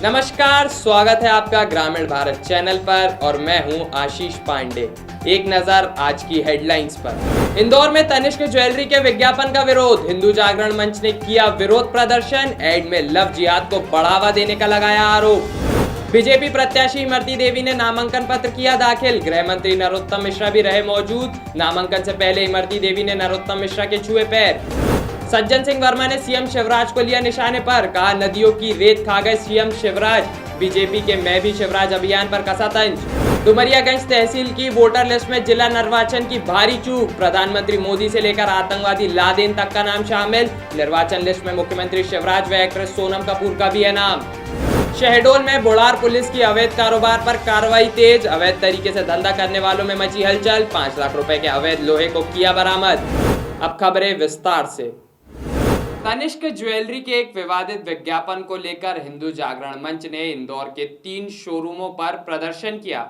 नमस्कार, स्वागत है आपका ग्रामीण भारत चैनल पर और मैं हूं आशीष पांडे। एक नजर आज की हेडलाइंस पर। इंदौर में तनिष्क ज्वेलरी के विज्ञापन का विरोध, हिंदू जागरण मंच ने किया विरोध प्रदर्शन। एड में लव जिहाद को बढ़ावा देने का लगाया आरोप। बीजेपी प्रत्याशी इमरती देवी ने नामांकन पत्र किया दाखिल, गृह मंत्री नरोत्तम मिश्रा भी रहे मौजूद। नामांकन से पहले इमरती देवी ने नरोत्तम मिश्रा के छुए पैर। सज्जन सिंह वर्मा ने सीएम शिवराज को लिया निशाने पर, कहा नदियों की रेत खा गए सीएम शिवराज। बीजेपी के मैं भी शिवराज अभियान पर कसा तंज। डुमरियागंज तहसील की वोटर लिस्ट में जिला निर्वाचन की भारी चूक, प्रधानमंत्री मोदी से लेकर आतंकवादी लादेन तक का नाम शामिल। निर्वाचन लिस्ट में मुख्यमंत्री शिवराज व एक्ट्रेस सोनम कपूर का भी है नाम। शहडोल में बुढ़ार पुलिस की अवैध कारोबार पर कार्रवाई तेज, अवैध तरीके से धंधा करने वालों में मची हलचल। 5 लाख रुपए के अवैध लोहे को किया बरामद। अब खबरें विस्तार से। तनिष्क ज्वेलरी के एक विवादित विज्ञापन को लेकर हिंदू जागरण मंच ने इंदौर के 3 शोरूमों पर प्रदर्शन किया।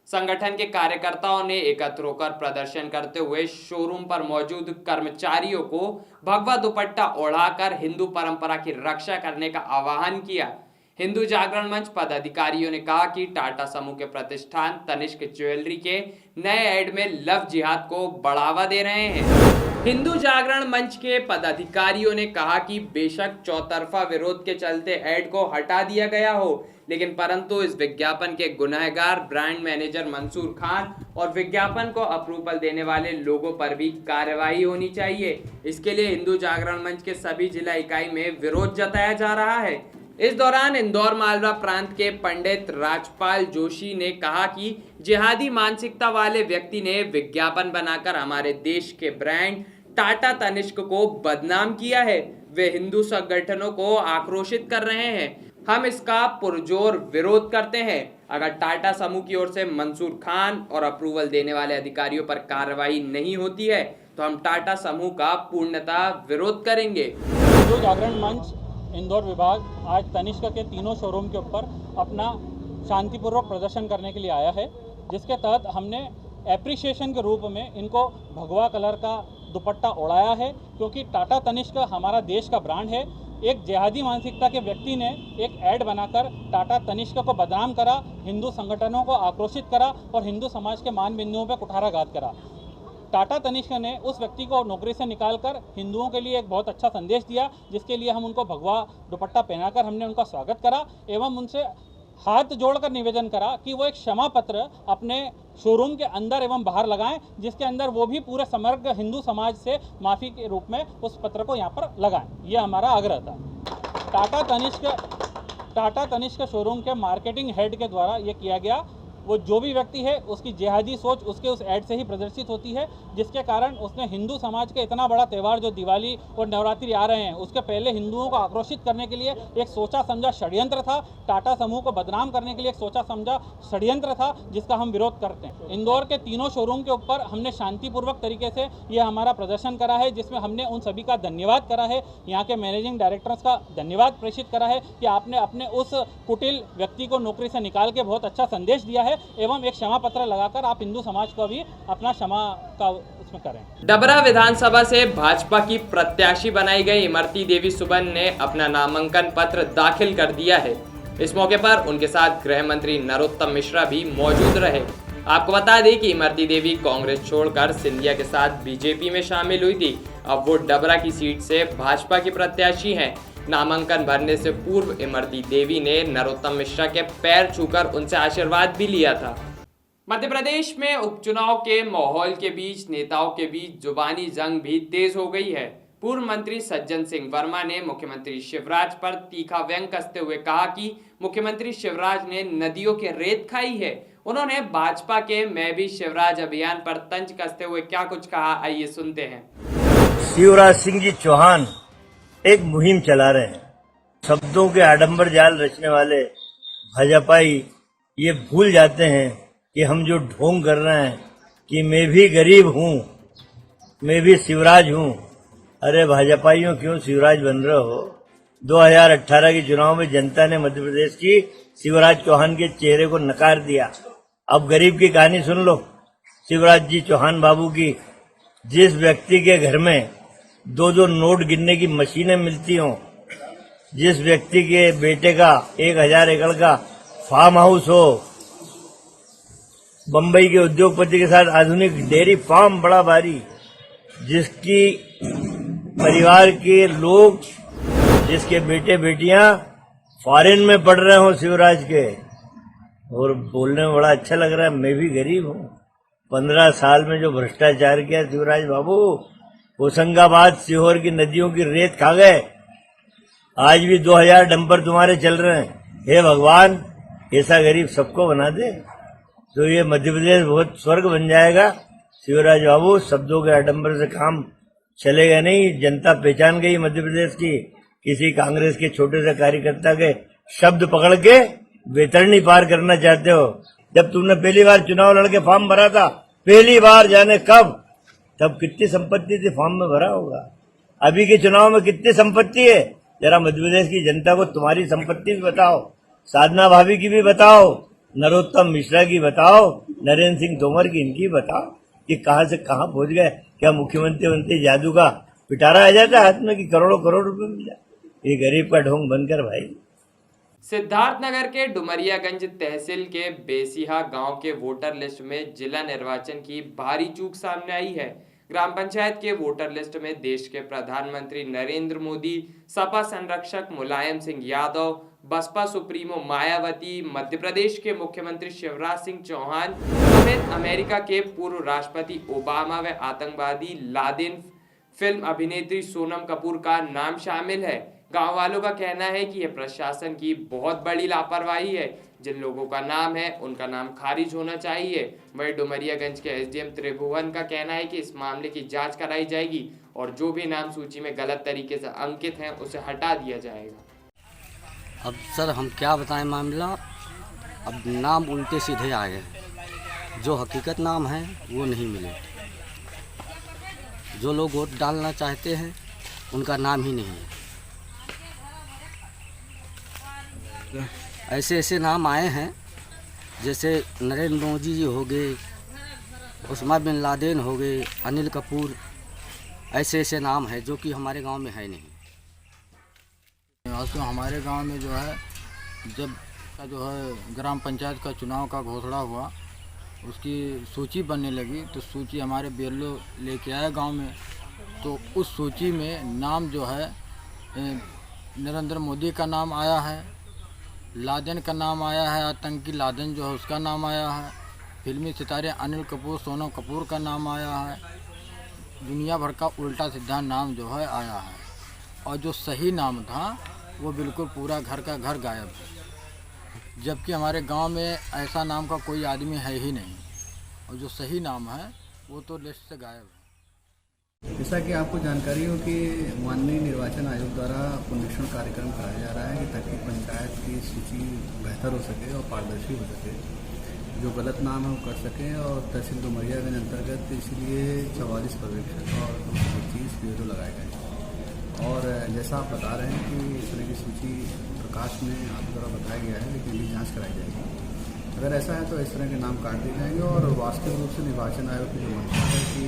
संगठन के कार्यकर्ताओं ने एकत्र होकर प्रदर्शन करते हुए शोरूम पर मौजूद कर्मचारियों को भगवा दुपट्टा ओढ़ाकर हिंदू परंपरा की रक्षा करने का आह्वान किया। हिंदू जागरण मंच पदाधिकारियों ने कहा कि टाटा समूह के प्रतिष्ठान तनिष्क ज्वेलरी के नए ऐड में लव जिहाद को बढ़ावा दे रहे हैं। हिंदू जागरण मंच के पदाधिकारियों ने कहा कि बेशक चौतरफा विरोध के चलते ऐड को हटा दिया गया हो, लेकिन परंतु इस विज्ञापन के गुनहगार ब्रांड मैनेजर मंसूर खान और विज्ञापन को अप्रूवल देने वाले लोगों पर भी कार्रवाई होनी चाहिए। इसके लिए हिंदू जागरण मंच के सभी जिला इकाई में विरोध जताया जा रहा है। इस दौरान इंदौर मालवा प्रांत के पंडित राजपाल जोशी ने कहा कि जिहादी मानसिकता वाले व्यक्ति ने विज्ञापन बनाकर हमारे देश के ब्रांड टाटा तनिष्क को बदनाम किया है। वे हिंदू संगठनों को आक्रोशित कर रहे हैं। हम इसका पुरजोर विरोध करते हैं। अगर टाटा समूह की ओर से मंसूर खान और अप्रूवल देने वाले अधिकारियों पर कार्रवाई नहीं होती है तो हम टाटा समूह का पूर्णतः विरोध करेंगे। हिंदू जागरण मंच इंदौर विभाग आज तनिष्क के तीनों शोरूम के ऊपर अपना शांतिपूर्वक प्रदर्शन करने के लिए आया है, जिसके तहत हमने एप्रिसिएशन के रूप में इनको भगवा कलर का दुपट्टा ओढ़ाया है, क्योंकि टाटा तनिष्क हमारा देश का ब्रांड है। एक जिहादी मानसिकता के व्यक्ति ने एक ऐड बनाकर टाटा तनिष्क को बदनाम करा, हिंदू संगठनों को आक्रोशित करा और हिंदू समाज के मान बिंदुओं पर कुठाराघात करा। टाटा तनिष्क ने उस व्यक्ति को नौकरी से निकालकर हिंदुओं के लिए एक बहुत अच्छा संदेश दिया, जिसके लिए हम उनको भगवा दुपट्टा पहनाकर हमने उनका स्वागत करा एवं उनसे हाथ जोड़कर निवेदन करा कि वो एक क्षमा पत्र अपने शोरूम के अंदर एवं बाहर लगाएं, जिसके अंदर वो भी पूरे समग्र हिंदू समाज से माफ़ी के रूप में उस पत्र को यहाँ पर लगाएं। ये हमारा आग्रह था। टाटा तनिष्क शोरूम के मार्केटिंग हेड के द्वारा ये किया गया। वो जो भी व्यक्ति है उसकी जिहादी सोच उसके उस ऐड से ही प्रदर्शित होती है, जिसके कारण उसने हिंदू समाज के इतना बड़ा त्यौहार जो दिवाली और नवरात्रि आ रहे हैं उसके पहले हिंदुओं को आक्रोशित करने के लिए एक सोचा समझा षड्यंत्र था। टाटा समूह को बदनाम करने के लिए एक सोचा समझा षड्यंत्र था, जिसका हम विरोध करते हैं। इंदौर के तीनों शोरूम के ऊपर हमने शांतिपूर्वक तरीके से यह हमारा प्रदर्शन करा है, जिसमें हमने उन सभी का धन्यवाद करा है। यहाँ के मैनेजिंग डायरेक्टर्स का धन्यवाद प्रेषित करा है कि आपने अपने उस कुटिल व्यक्ति को नौकरी से निकाल के बहुत अच्छा संदेश दिया है एवं एक क्षमा पत्र लगाकर आप हिंदू समाज को भी अपना क्षमा का उसमें करें। डबरा विधानसभा से भाजपा की प्रत्याशी बनाई गई इमरती देवी सुबन ने अपना नामांकन पत्र दाखिल कर दिया है। इस मौके पर उनके साथ गृह मंत्री नरोत्तम मिश्रा भी मौजूद रहे। आपको बता दें कि इमरती देवी कांग्रेस छोड़कर सिंधिया के साथ बीजेपी में शामिल हुई थी। अब वो डबरा की सीट से भाजपा की प्रत्याशी हैं। नामांकन भरने से पूर्व इमरती देवी ने नरोत्तम मिश्रा के पैर छूकर उनसे आशीर्वाद भी लिया था। मध्य प्रदेश में उपचुनाव के माहौल के बीच नेताओं के बीच जुबानी जंग भी तेज हो गई है। पूर्व मंत्री सज्जन सिंह वर्मा ने मुख्यमंत्री शिवराज पर तीखा व्यंग कसते हुए कहा कि मुख्यमंत्री शिवराज ने नदियों की रेत खाई है। उन्होंने भाजपा के मैं भी शिवराज अभियान पर तंज कसते हुए क्या कुछ कहा, आइए सुनते हैं। शिवराज सिंह जी चौहान एक मुहिम चला रहे हैं। शब्दों के आडंबर जाल रचने वाले भाजपाई ये भूल जाते हैं कि हम जो ढोंग कर रहे हैं कि मैं भी गरीब हूँ, मैं भी शिवराज हूँ। अरे भाजपाइयों, क्यों शिवराज बन रहे हो? 2018 के चुनाव में जनता ने मध्य प्रदेश की शिवराज चौहान के चेहरे को नकार दिया। अब गरीब की कहानी सुन लो। शिवराज जी चौहान बाबू की, जिस व्यक्ति के घर में 2-2 नोट गिनने की मशीनें मिलती हों, जिस व्यक्ति के बेटे का 1000 एकड़ का फार्म हाउस हो, बंबई के उद्योगपति के साथ आधुनिक डेयरी फार्म बड़ा भारी, जिसकी परिवार के लोग, जिसके बेटे बेटियां फॉरेन में पढ़ रहे हो शिवराज के, और बोलने में बड़ा अच्छा लग रहा है। मैं भी गरीब हूँ। 15 साल में जो भ्रष्टाचार किया शिवराज बाबू, होशंगाबाद सीहोर की नदियों की रेत खा गए। आज भी 2000 डंपर तुम्हारे चल रहे हैं। हे भगवान, ऐसा गरीब सबको बना दे तो ये मध्य प्रदेश बहुत स्वर्ग बन जाएगा। शिवराज बाबू, शब्दों के आडंबर से काम चलेगा नहीं। जनता पहचान गई मध्य प्रदेश की। किसी कांग्रेस के छोटे से कार्यकर्ता के शब्द पकड़ के वेतरणी पार करना चाहते हो। जब तुमने पहली बार चुनाव लड़के फॉर्म भरा था, पहली बार जाने कब, तब कितनी संपत्ति थी फॉर्म में भरा होगा। अभी के चुनाव में कितनी संपत्ति है, जरा मध्य प्रदेश की जनता को तुम्हारी संपत्ति भी बताओ। साधना भाभी की भी बताओ, नरोत्तम मिश्रा की बताओ, नरेंद्र सिंह तोमर की, इनकी बताओ कि कहां से कहां पहुंच गए। क्या मुख्यमंत्री बनते जादू का पिटारा आ जाता है हाथ में कि करोड़ों करोड़ रुपए मिल जाए? ये गरीब का ढोंग बनकर भाई। सिद्धार्थनगर के डुमरियागंज तहसील के बेसिहा गांव के वोटर लिस्ट में जिला निर्वाचन की भारी चूक सामने आई है। ग्राम पंचायत के वोटर लिस्ट में देश के प्रधानमंत्री नरेंद्र मोदी, सपा संरक्षक मुलायम सिंह यादव, बसपा सुप्रीमो मायावती, मध्य प्रदेश के मुख्यमंत्री शिवराज सिंह चौहान समेत अमेरिका के पूर्व राष्ट्रपति ओबामा व आतंकवादी लादेन फिल्म अभिनेत्री सोनम कपूर का नाम शामिल है। गांव वालों का कहना है कि यह प्रशासन की बहुत बड़ी लापरवाही है। जिन लोगों का नाम है उनका नाम खारिज होना चाहिए। वहीं डुमरियागंज के एसडीएम त्रिभुवन का कहना है कि इस मामले की जांच कराई जाएगी और जो भी नाम सूची में गलत तरीके से अंकित हैं उसे हटा दिया जाएगा। अब सर हम क्या बताएं मामला, अब नाम उल्टे सीधे आए हैं। जो हकीकत नाम है वो नहीं मिले। जो लोग वोट डालना चाहते हैं उनका नाम ही नहीं है। ऐसे ऐसे नाम आए हैं जैसे नरेंद्र मोदी जी हो गए, उस्मा बिन लादेन हो गए, अनिल कपूर, ऐसे ऐसे नाम है जो कि हमारे गांव में है नहीं। आज तो हमारे गांव में जो है, जब का जो है ग्राम पंचायत का चुनाव का घोषणा हुआ, उसकी सूची बनने लगी तो सूची हमारे BLO लेके आए गांव में। तो उस सूची में नाम जो है नरेंद्र मोदी का नाम आया है, लादेन का नाम आया है, आतंकी लादेन जो है उसका नाम आया है, फिल्मी सितारे अनिल कपूर, सोनम कपूर का नाम आया है। दुनिया भर का उल्टा सीधा नाम जो है आया है। और जो सही नाम था वो बिल्कुल पूरा घर का घर गायब है। जबकि हमारे गांव में ऐसा नाम का कोई आदमी है ही नहीं, और जो सही नाम है वो तो लिस्ट से गायब है। जैसा कि आपको जानकारी हो कि माननीय निर्वाचन आयोग द्वारा पुनरीक्षण कार्यक्रम कराया जा रहा है कि ताकि पंचायत की सूची बेहतर हो सके और पारदर्शी हो सके, जो गलत नाम है वो कर सकें। और तहसील डुमरियागंज अंतर्गत इसलिए 44 पर्यवेक्षक और 225 BLO लगाए गए। और जैसा आप बता रहे हैं कि इस तरह की सूची प्रकाश में आपके द्वारा बताया गया है, लेकिन ये जाँच कराई जाएगी। अगर ऐसा है तो इस तरह के नाम काट दिए जाएंगे और वास्तविक रूप से निर्वाचन आयोग की जो मंशा है कि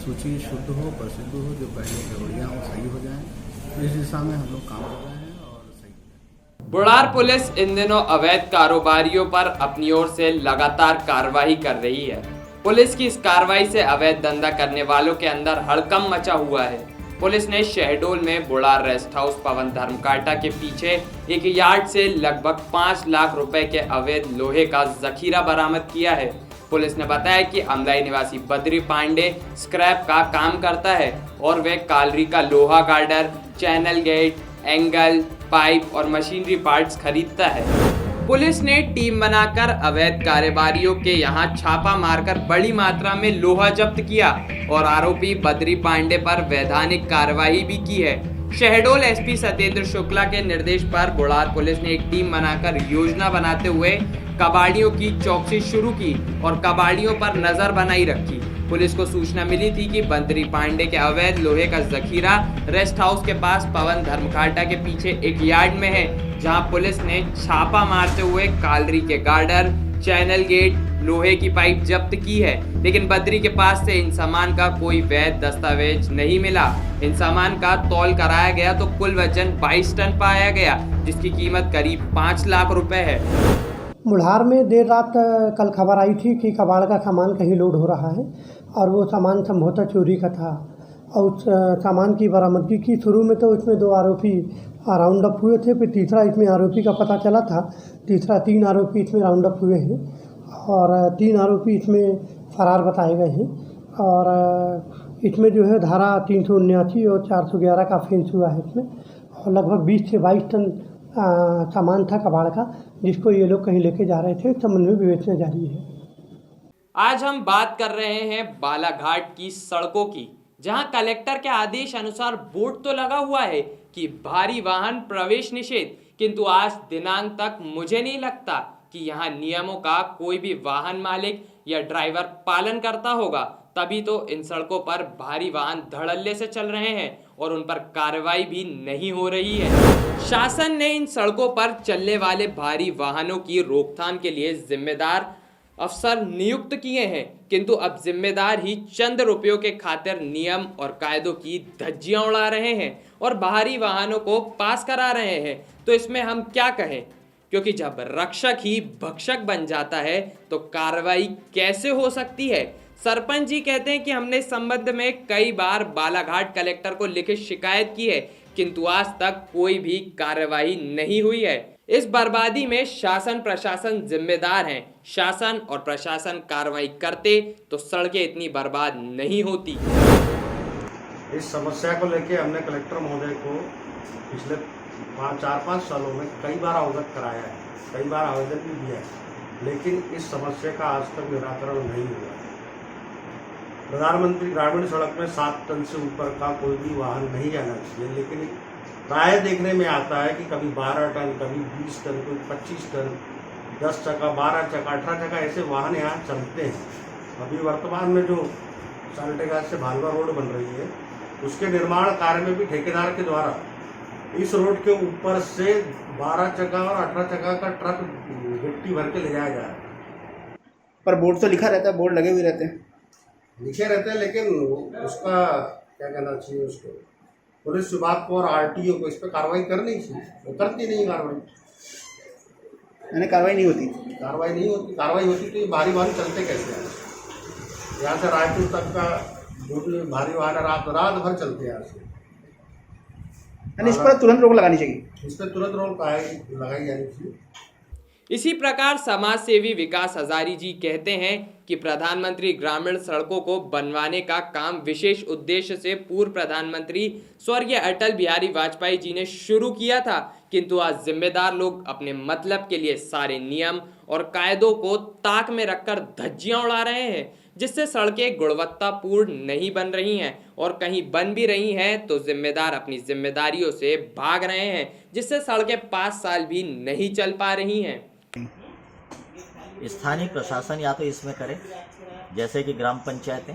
सूची शुद्ध हो, प्रसिद्ध हो, जो पहले गड़बड़ियाँ हो सही हो जाएं, तो इस दिशा में हम लोग काम कर रहे हैं और सही हो जाए। बुढ़ार पुलिस इन दिनों अवैध कारोबारियों पर अपनी ओर से लगातार कार्रवाई कर रही है। पुलिस की इस कार्रवाई से अवैध धंधा करने वालों के अंदर हड़कंप मचा हुआ है। पुलिस ने शहडोल में बुढ़ार रेस्ट हाउस पवन धर्मकाटा के पीछे एक यार्ड से लगभग 5 लाख रुपए के अवैध लोहे का जखीरा बरामद किया है। पुलिस ने बताया कि अमलाई निवासी बद्री पांडे स्क्रैप का काम करता है और वह कालरी का लोहा girder, channel gate, angle, pipe और मशीनरी पार्ट्स खरीदता है। पुलिस ने टीम बनाकर अवैध कारोबारियों के यहां छापा मारकर बड़ी मात्रा में लोहा जब्त किया और आरोपी बद्री पांडे पर वैधानिक कार्रवाई भी की है। शहडोल एसपी सत्येंद्र शुक्ला के निर्देश पर बुढ़ार पुलिस ने एक टीम बनाकर योजना बनाते हुए कबाड़ियों की चौकसी शुरू की और कबाड़ियों पर नजर बनाई रखी। पुलिस को सूचना मिली थी कि बद्री पांडे के अवैध लोहे का जखीरा रेस्ट हाउस के पास पवन धर्मकाटा के पीछे एक यार्ड में है, जहां पुलिस ने छापा मारते हुए कालरी के गार्डर, चैनल गेट, लोहे की पाइप जब्त की है, लेकिन बद्री के पास से इन सामान का कोई वैध दस्तावेज नहीं मिला। इन सामान का तौल कराया गया तो कुल वजन 22 टन पाया गया, जिसकी कीमत करीब 5 लाख रुपए है। बुढ़ार में देर रात कल खबर आई थी कि कबाड़ का सामान कहीं लोड हो रहा है और वो सामान संभवतः चोरी का था और उस सामान की बरामदगी की। शुरू में तो इसमें 2 आरोपी राउंड अप हुए थे, फिर तीसरा इसमें आरोपी का पता चला था। 3 आरोपी इसमें राउंड अप हुए हैं और 3 आरोपी इसमें फरार बताए गए हैं और इसमें जो है धारा 379 और 411 का ऑफेंस हुआ है इसमें, और लगभग 20 से 22 टन सामान था कबाड़ का, जिसको ये लोग कहीं लेके जा रहे थे। इस संबंध में विवेचना जारी है। आज हम बात कर रहे हैं बालाघाट की सड़कों की, जहां कलेक्टर के आदेश अनुसार बोर्ड तो लगा हुआ है कि भारी वाहन प्रवेश निषेध, किंतु आज दिनांक तक मुझे नहीं लगता कि यहां नियमों का कोई भी वाहन मालिक या ड्राइवर पालन करता होगा। तभी तो इन सड़कों पर भारी वाहन धड़ल्ले से चल रहे हैं और उन पर कार्रवाई भी नहीं हो रही है। शासन ने इन सड़कों पर चलने वाले भारी वाहनों की रोकथाम के लिए जिम्मेदार अफसर नियुक्त किए हैं, किंतु अब जिम्मेदार ही चंद रुपयों के खातिर नियम और कायदों की धज्जियां उड़ा रहे हैं और भारी वाहनों को पास करा रहे हैं। तो इसमें हम क्या कहें, क्योंकि जब रक्षक ही भक्षक बन जाता है तो कार्रवाई कैसे हो सकती है। सरपंच जी कहते हैं कि हमने इस संबंध में कई बार बालाघाट कलेक्टर को लिखित शिकायत की है, किंतु आज तक कोई भी कार्रवाई नहीं हुई है। इस बर्बादी में शासन प्रशासन जिम्मेदार हैं। शासन और प्रशासन कार्रवाई करते तो सड़कें इतनी बर्बाद नहीं होती। इस समस्या को लेके हमने कलेक्टर महोदय को पिछले 4-5 सालों में कई बार अवगत कराया है, कई बार आवेदन भी दिया है, लेकिन इस समस्या का आज तक निराकरण नहीं हुआ। प्रधानमंत्री ग्रामीण सड़क में 7 टन से ऊपर का कोई भी वाहन नहीं जाना चाहिए, लेकिन प्राय देखने में आता है कि कभी 12 टन, कभी 20 टन, कभी 25 टन, 10 चक्का, 12 चक्का, 18 चक्का ऐसे वाहन यहाँ चलते हैं। अभी वर्तमान में जो साल्टेघाट से भालवा रोड बन रही है, उसके निर्माण कार्य में भी ठेकेदार के द्वारा इस रोड के ऊपर से 12 चक्का और 18 चक्का का ट्रक गिट्टी भर के ले जाया जा रहा है। पर बोर्ड तो लिखा रहता है, बोर्ड लगे हुए रहते हैं, लिखे रहते हैं, लेकिन उसका क्या कहना चाहिए, उसको पुलिस विभाग को और आरटीओ को इस पर कार्रवाई करनी चाहिए, वो करती नहीं कार्रवाई। यानी कार्रवाई नहीं होती। कार्रवाई होती तो ये भारी वाहन चलते कैसे हैं? यहाँ से रायपुर तक का जो भी भारी वाहन रात भर चलते हैं यहाँ से। यानी इस पर तुरंत रोक लगानी चाहिए। इस पर तुरंत रोक लगाई जानी चाहिए। इसी प्रकार समाज सेवी विकास हजारी जी कहते हैं कि प्रधानमंत्री ग्रामीण सड़कों को बनवाने का काम विशेष उद्देश्य से पूर्व प्रधानमंत्री स्वर्गीय अटल बिहारी वाजपेयी जी ने शुरू किया था, किंतु आज जिम्मेदार लोग अपने मतलब के लिए सारे नियम और कायदों को ताक में रखकर धज्जियां उड़ा रहे हैं, जिससे सड़कें गुणवत्तापूर्ण नहीं बन रही हैं और कहीं बन भी रही हैं तो जिम्मेदार अपनी जिम्मेदारियों से भाग रहे हैं, जिससे सड़कें 5 साल भी नहीं चल पा रही हैं। स्थानीय प्रशासन या तो इसमें करे, जैसे कि ग्राम पंचायतें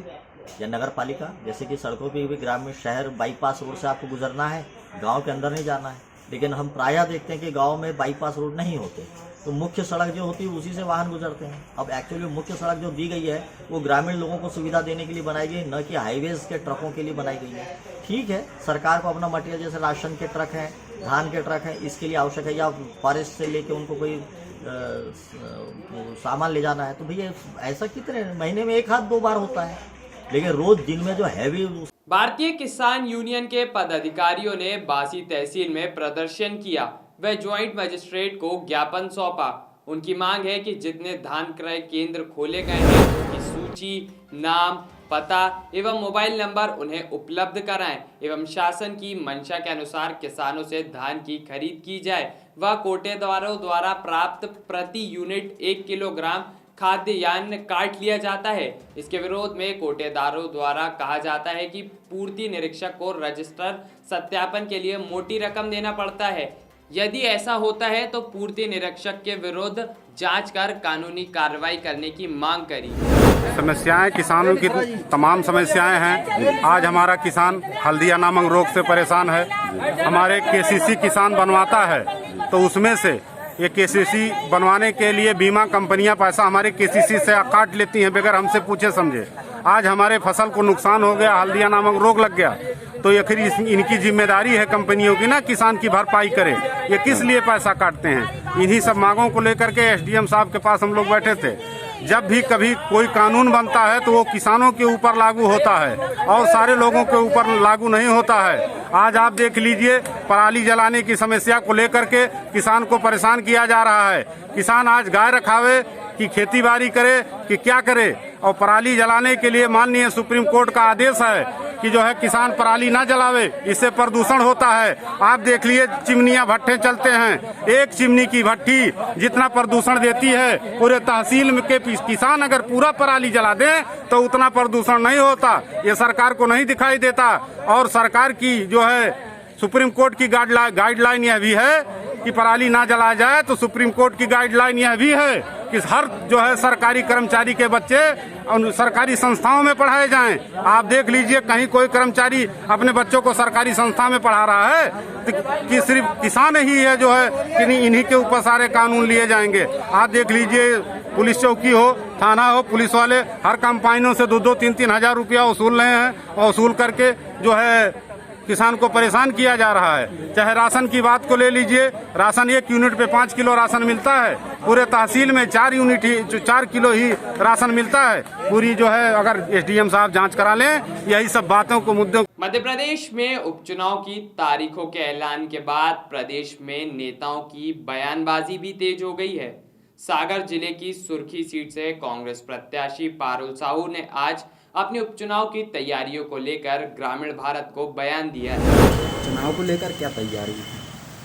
या नगर पालिका, जैसे कि सड़कों पे भी ग्रामीण शहर बाईपास रोड से आपको गुजरना है, गांव के अंदर नहीं जाना है, लेकिन हम प्रायः देखते हैं कि गांव में बाईपास रोड नहीं होते, तो मुख्य सड़क जो होती है उसी से वाहन गुजरते हैं। अब एक्चुअली मुख्य सड़क जो दी गई है वो ग्रामीण लोगों को सुविधा देने के लिए बनाई गई, न कि हाईवेज के ट्रकों के लिए बनाई गई है। ठीक है, सरकार को अपना मटेरियल जैसे राशन के ट्रक हैं, धान के ट्रक हैं, इसके लिए आवश्यक है, या फॉरेस्ट से लेके उनको कोई सामान ले जाना है, तो भैया ऐसा कितने महीने में 1 आध 2 बार होता है, लेकिन रोज दिन में जो हैवी। भारतीय किसान यूनियन के पदाधिकारियों ने बासी तहसील में प्रदर्शन किया व ज्वाइंट मजिस्ट्रेट को ज्ञापन सौंपा। उनकी मांग है कि जितने धान क्रय केंद्र खोले गए हैं उसकी सूची, नाम, पता एवं मोबाइल नंबर उन्हें उपलब्ध कराएं एवं शासन की मंशा के अनुसार किसानों से धान की खरीद की जाए व कोटेदारों द्वारा प्राप्त प्रति यूनिट 1 किलोग्राम खाद्यान्न काट लिया जाता है। इसके विरोध में कोटेदारों द्वारा कहा जाता है कि पूर्ति निरीक्षक को रजिस्टर सत्यापन के लिए मोटी रकम देना पड़ता है। यदि ऐसा होता है तो पूर्ति निरीक्षक के विरुद्ध जांच कर कानूनी कार्रवाई करने की मांग करी। समस्याएं किसानों की तमाम समस्याएं हैं। आज हमारा किसान हल्दिया नामक रोग से परेशान है। हमारे केसीसी किसान बनवाता है तो उसमें से ये केसीसी बनवाने के लिए बीमा कंपनियां पैसा हमारे केसीसी से काट लेती हैं बगैर हमसे पूछे समझे। आज हमारे फसल को नुकसान हो गया, हल्दिया नामक रोग लग गया, तो ये फिर इनकी जिम्मेदारी है कंपनियों की ना किसान की भरपाई करे। ये किस लिए पैसा काटते हैं? इन्हीं सब मांगों को लेकर के एसडीएम साहब के पास हम लोग बैठे थे। जब भी कभी कोई कानून बनता है तो वो किसानों के ऊपर लागू होता है और सारे लोगों के ऊपर लागू नहीं होता है। आज आप देख लीजिए, पराली जलाने की समस्या को लेकर के किसान को परेशान किया जा रहा है। किसान आज गाय रखावे कि खेती बाड़ी करे कि क्या करे, और पराली जलाने के लिए माननीय सुप्रीम कोर्ट का आदेश है कि जो है किसान पराली ना जलावे, इससे प्रदूषण होता है। आप देख लिए चिमनियां भट्ठे चलते हैं, एक चिमनी की भट्टी जितना प्रदूषण देती है, पूरे तहसील में के किसान अगर पूरा पराली जला दें तो उतना प्रदूषण नहीं होता। ये सरकार को नहीं दिखाई देता। और सरकार की जो है सुप्रीम कोर्ट की गाइडलाइन यह भी है कि पराली ना जलाया जाए, तो सुप्रीम कोर्ट की गाइडलाइन यह भी है कि हर जो है सरकारी कर्मचारी के बच्चे सरकारी संस्थाओं में पढ़ाए जाएं। आप देख लीजिए, कहीं कोई कर्मचारी अपने बच्चों को सरकारी संस्था में पढ़ा रहा है कि सिर्फ किसान ही है जो है कि इन्हीं के ऊपर सारे कानून लिए जाएंगे। आप देख लीजिए, पुलिस चौकी हो, थाना हो, पुलिस वाले हर कंपाइनों से 2-2, 3-3 हजार रुपया वसूल रहे हैं और वसूल करके जो है किसान को परेशान किया जा रहा है। चाहे राशन की बात को ले लीजिए, राशन 1 यूनिट पे 5 किलो राशन मिलता है, पूरे तहसील में 4 किलो ही राशन मिलता है। पूरी जो है अगर एसडीएम साहब जांच करा लें यही सब बातों को मुद्दों। मध्य प्रदेश में उपचुनाव की तारीखों के ऐलान के बाद प्रदेश में नेताओं की बयानबाजी भी तेज हो गई है। सागर जिले की सुर्खी सीट से कांग्रेस प्रत्याशी पारुल साहू ने आज अपने उपचुनाव की तैयारियों को लेकर ग्रामीण भारत को बयान दिया है। चुनाव को लेकर क्या तैयारी है?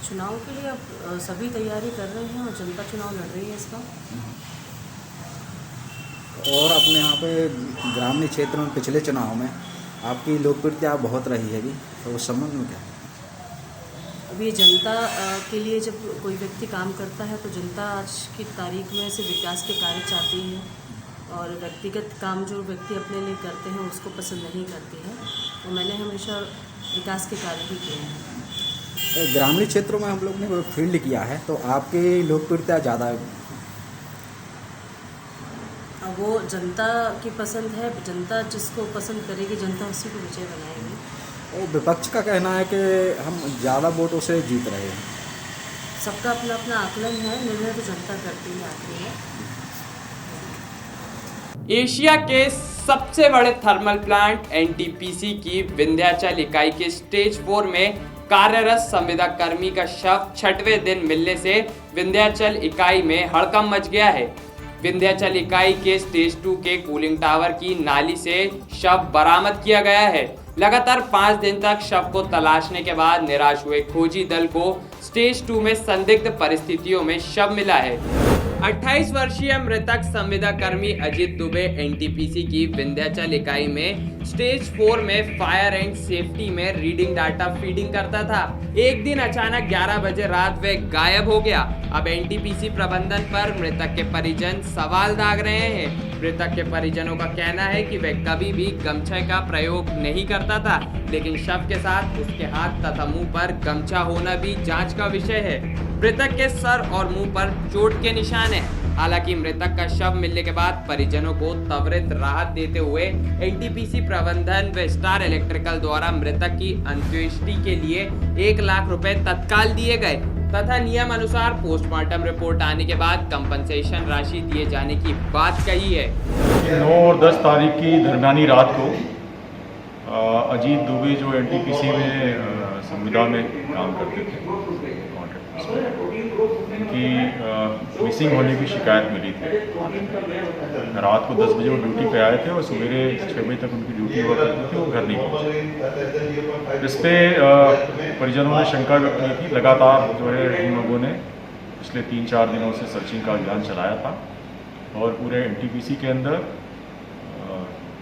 चुनाव के लिए अब सभी तैयारी कर रहे हैं और जनता चुनाव लड़ रही है इसका। और अपने यहाँ पे ग्रामीण क्षेत्र में पिछले चुनाव में आपकी लोकप्रियता बहुत रही है, तो उस संबंध में क्या? अब ये जनता के लिए जब कोई व्यक्ति काम करता है तो जनता आज की तारीख में से विकास के कार्य चाहती है, और व्यक्तिगत काम जो व्यक्ति अपने लिए करते हैं उसको पसंद नहीं करती है। तो मैंने हमेशा विकास के कार्य ही किए हैं। ग्रामीण क्षेत्रों में हम लोग ने फील्ड किया है, तो आपकी लोकप्रियता ज़्यादा है। वो जनता की पसंद है, जनता जिसको पसंद करेगी जनता उसी को विजय बनाएगी। और विपक्ष का कहना है कि हम ज़्यादा वोटों से जीत रहे हैं। सबका अपना अपना आकलन है, निर्णय तो जनता करती ही आती है। एशिया के सबसे बड़े थर्मल प्लांट एनटीपीसी की विंध्याचल इकाई के स्टेज 4 में कार्यरत संविदा कर्मी का शव 6वें दिन मिलने से विंध्याचल इकाई में हड़कंप मच गया है। विंध्याचल इकाई के स्टेज 2 के कूलिंग टावर की नाली से शव बरामद किया गया है। लगातार 5 दिन तक शव को तलाशने के बाद निराश हुए खोजी दल को स्टेज 2 में संदिग्ध परिस्थितियों में शव मिला है। 28 वर्षीय मृतक संविदा कर्मी अजीत दुबे एनटीपीसी की विंध्याचल इकाई में स्टेज 4 में फायर एंड सेफ्टी में रीडिंग डाटा फीडिंग करता था। एक दिन अचानक 11 बजे रात वह गायब हो गया। अब एनटीपीसी प्रबंधन पर मृतक के परिजन सवाल दाग रहे हैं। मृतक के परिजनों का कहना है कि वह कभी भी गमछे का प्रयोग नहीं करता था, लेकिन शव के साथ उसके हाथ तथा मुंह पर गमछा होना भी जांच का विषय है। मृतक के सर और मुंह पर चोट के निशान हैं। हालांकि मृतक का शव मिलने के बाद परिजनों को त्वरित राहत देते हुए एनटीपीसी प्रबंधन व स्टार इलेक्ट्रिकल द्वारा मृतक की अंत्येष्टि के लिए 1 लाख रुपए तत्काल दिए गए तथा नियम अनुसार पोस्टमार्टम रिपोर्ट आने के बाद कंपनसेशन राशि दिए जाने की बात कही है। 9 और 10 तारीख की दरमियानी रात को अजीत दुबे जो एनटीपीसी में संविदा में काम करते थे, उनकी मिसिंग होने की शिकायत मिली थी। रात को 10 बजे वो ड्यूटी पे आए थे और सवेरे 6 बजे तक उनकी ड्यूटी हुआ करती थी, वो घर नहीं पहुँचे। इस पर परिजनों ने शंका व्यक्त की थी। लगातार जो है हम लोगों ने पिछले 3-4 दिनों से सर्चिंग का अभियान चलाया था और पूरे एनटीपीसी के अंदर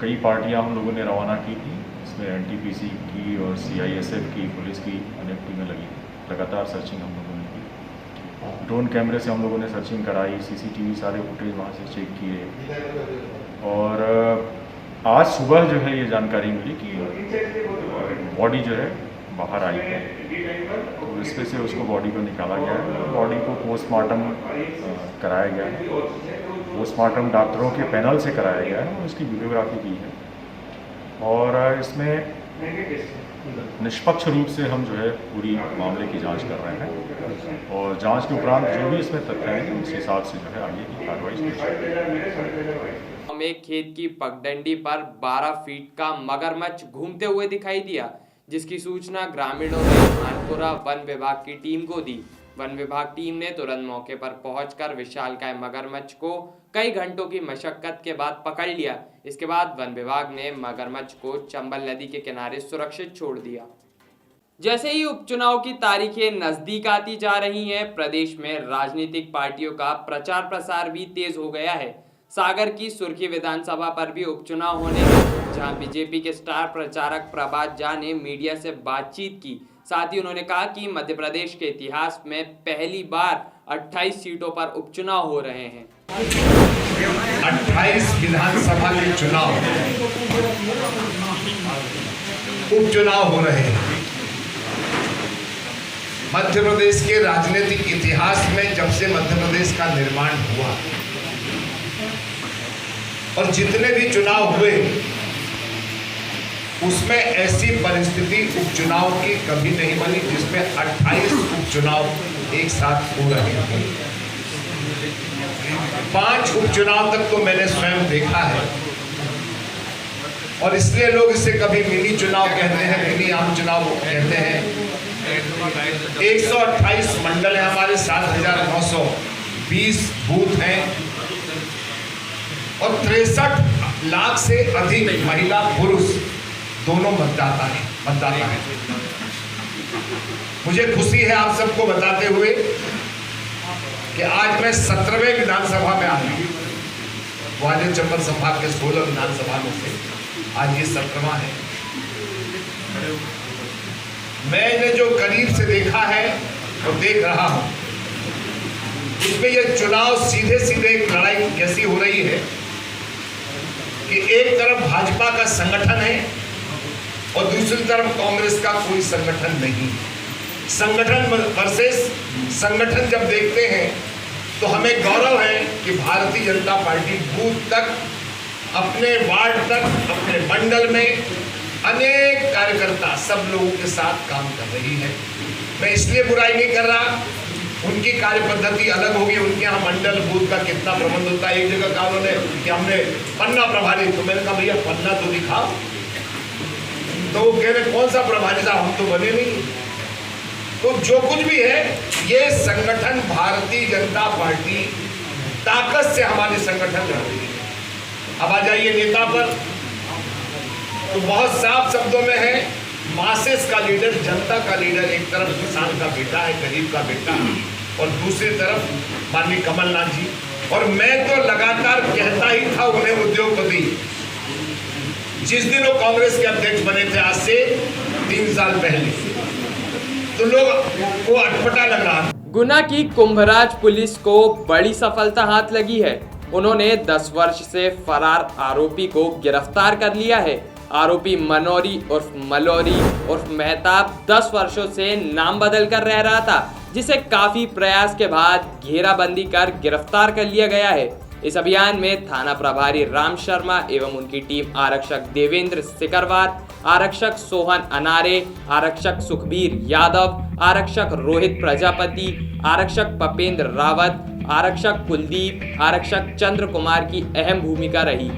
कई पार्टियां हम लोगों ने रवाना की थी। इसमें एनटीपीसी की और सीआईएसएफ की, पुलिस की अनेक टीमें लगी थी। लगातार सर्चिंग हम लोगों ने की। ड्रोन कैमरे से हम लोगों ने सर्चिंग कराई, सीसीटीवी सारे फुटेज वहाँ से चेक किए। और आज सुबह जो है ये जानकारी मिली कि बॉडी जो है बाहर आई है, तो इसमें से उसको बॉडी को निकाला गया है। बॉडी को पोस्टमार्टम कराया गया है। पोस्टमार्टम डॉक्टरों के पैनल से कराया गया है और उसकी वीडियोग्राफी की है। और इसमें निष्पक्ष रूप से हम जो है पूरी मामले की जांच कर रहे हैं और जांच के उपरांत जो भी इसमें तथ्य हैं उस हिसाब से जो है आगे की कार्रवाई की जाएगी। हमें खेत की पगडंडी पर 12 फीट का मगरमच्छ घूमते हुए दिखाई दिया, जिसकी सूचना ग्रामीणों ने भानपुरा वन विभाग की टीम को दी। वन विभाग टीम ने तुरंत मौके पर पहुंचकर विशालकाय मगरमच्छ को कई घंटों की मशक्कत के बाद पकड़ लिया। इसके बाद वन विभाग ने मगरमच्छ को चंबल नदी के किनारे सुरक्षित छोड़ दिया। जैसे ही उपचुनाव की तारीखें नजदीक आती जा रही हैं, प्रदेश में राजनीतिक पार्टियों का प्रचार प्रसार भी तेज हो गया है। सागर की सुर्खी विधानसभा पर भी उपचुनाव होने हैं, जहां बीजेपी के स्टार प्रचारक प्रभात झा ने मीडिया से बातचीत की। साथ ही उन्होंने कहा कि मध्य प्रदेश के इतिहास में पहली बार 28 सीटों पर उपचुनाव हो रहे हैं। 28 विधानसभा के चुनाव उपचुनाव हो रहे हैं। मध्य प्रदेश के राजनीतिक इतिहास में जब से मध्य प्रदेश का निर्माण हुआ और जितने भी चुनाव हुए उसमें ऐसी परिस्थिति उपचुनाव की कभी नहीं बनी जिसमें 28 उपचुनाव एक साथ हो रहे थे। 5 उपचुनाव तक तो मैंने स्वयं देखा है और इसलिए लोग इसे कभी मिनी चुनाव कहते हैं, मिनी आम चुनाव कहते हैं। 128 मंडल है हमारे, 7,920 बूथ हैं और 63 लाख से अधिक महिला पुरुष दोनों मतदाता हैं। मुझे खुशी है आप सबको बताते हुए कि आज मैं 17वें विधानसभा में आया हूँ। ग्वालियर चंबल संभाग के 16 विधानसभा में से आज ये 17वां है। मैंने जो करीब से देखा है और देख रहा हूँ उसमें ये चुनाव सीधे सीधे एक लड़ाई कैसी हो रही है कि एक तरफ भाजपा का संगठन है और दूसरी तरफ कांग्रेस का कोई संगठन नहीं। संगठन वर्सेस संगठन जब देखते हैं तो हमें गौरव है कि भारतीय जनता पार्टी बूथ तक, अपने वार्ड तक, अपने मंडल में अनेक कार्यकर्ता सब लोगों के साथ काम कर रही है। मैं इसलिए बुराई नहीं कर रहा, उनकी कार्य पद्धति अलग होगी। उनके यहाँ मंडल बूथ का कितना प्रबंध होता है। एक जगह कहा उन्होंने कि हमने पन्ना प्रभारी, तो मैंने कहा भैया पन्ना तो दिखाओ। तो वो कह रहे कौन सा प्रभारी साहब, हम तो बने नहीं। तो जो कुछ भी है ये संगठन भारतीय जनता पार्टी ताकत से हमारे संगठन लड़ रही है। अब आ जाइए नेता पर, तो बहुत साफ शब्दों में है, मासेस का लीडर, जनता का लीडर। एक तरफ किसान का बेटा है, गरीब का बेटा, और दूसरी तरफ माननीय कमलनाथ जी। और मैं तो लगातार कहता ही था उन्हें उद्योगपति, जिस दिन वो कांग्रेस के अध्यक्ष बने थे आज से 3 साल पहले, तो लोग को अटपटा लग रहा था। गुना की कुंभराज पुलिस को बड़ी सफलता हाथ लगी है। उन्होंने 10 वर्ष से फरार आरोपी को गिरफ्तार कर लिया है। आरोपी मनोरी उर्फ मलोरी उर्फ मेहताब 10 वर्षों से नाम बदल कर रह रहा था, जिसे काफी प्रयास के बाद घेराबंदी कर गिरफ्तार कर लिया गया है। इस अभियान में थाना प्रभारी राम शर्मा एवं उनकी टीम आरक्षक देवेंद्र सिकरवार, आरक्षक सोहन अनारे, आरक्षक सुखबीर यादव, आरक्षक रोहित प्रजापति, आरक्षक पपेंद्र रावत, आरक्षक कुलदीप, आरक्षक चंद्र कुमार की अहम भूमिका रही।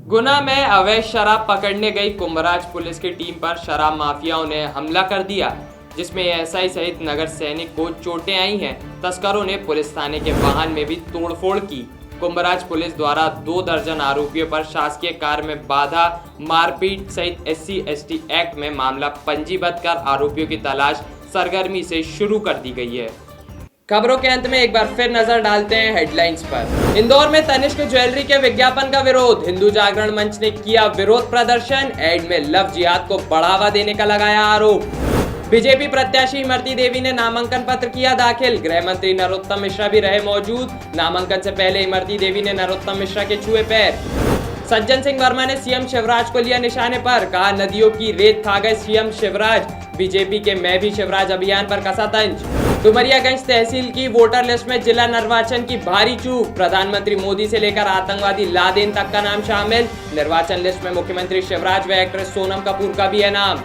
गुना में अवैध शराब पकड़ने गई कुंभराज पुलिस की टीम पर शराब माफियाओं ने हमला कर दिया, जिसमें एसआई सहित नगर सैनिक को चोटें आई हैं। तस्करों ने पुलिस थाने के वाहन में भी तोड़फोड़ की। कुंभराज पुलिस द्वारा 2 दर्जन आरोपियों पर शासकीय कार्य में बाधा, मारपीट सहित SC/ST एक्ट में मामला पंजीबद्ध कर आरोपियों की तलाश सरगर्मी से शुरू कर दी गई है। खबरों के अंत में एक बार फिर नजर डालते हैं हेडलाइंस पर। इंदौर में तनिष्क ज्वेलरी के विज्ञापन का विरोध, हिंदू जागरण मंच ने किया विरोध प्रदर्शन। एड में लव जिहाद को बढ़ावा देने का लगाया आरोप। बीजेपी प्रत्याशी इमरती देवी ने नामांकन पत्र किया दाखिल। गृह मंत्री नरोत्तम मिश्रा भी रहे मौजूद। नामांकन से पहले इमरती देवी ने नरोत्तम मिश्रा के छुए पैर। सज्जन सिंह वर्मा ने सीएम शिवराज को लिया निशाने पर, कहा नदियों की रेत खा गए सीएम शिवराज। बीजेपी के मैं भी शिवराज अभियान पर कसा तंज। डुमरियागंज तहसील की वोटर लिस्ट में जिला निर्वाचन की भारी चूक। प्रधानमंत्री मोदी से लेकर आतंकवादी लादेन तक का नाम शामिल। निर्वाचन लिस्ट में मुख्यमंत्री शिवराज व एक्ट्रेस सोनम कपूर का भी है नाम।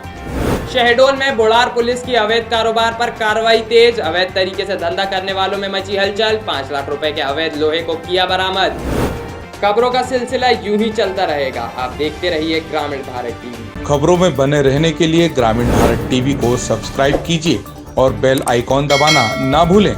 शहडोल में बुढ़ार पुलिस की अवैध कारोबार पर कार्रवाई तेज। अवैध तरीके से धंधा करने वालों में मची हलचल। 5 लाख रुपए के अवैध लोहे को किया बरामद। खबरों का सिलसिला यूं ही चलता रहेगा। आप देखते रहिए ग्रामीण भारत टीवी। खबरों में बने रहने के लिए ग्रामीण भारत टीवी को सब्सक्राइब कीजिए और बेल आइकॉन दबाना ना भूलें।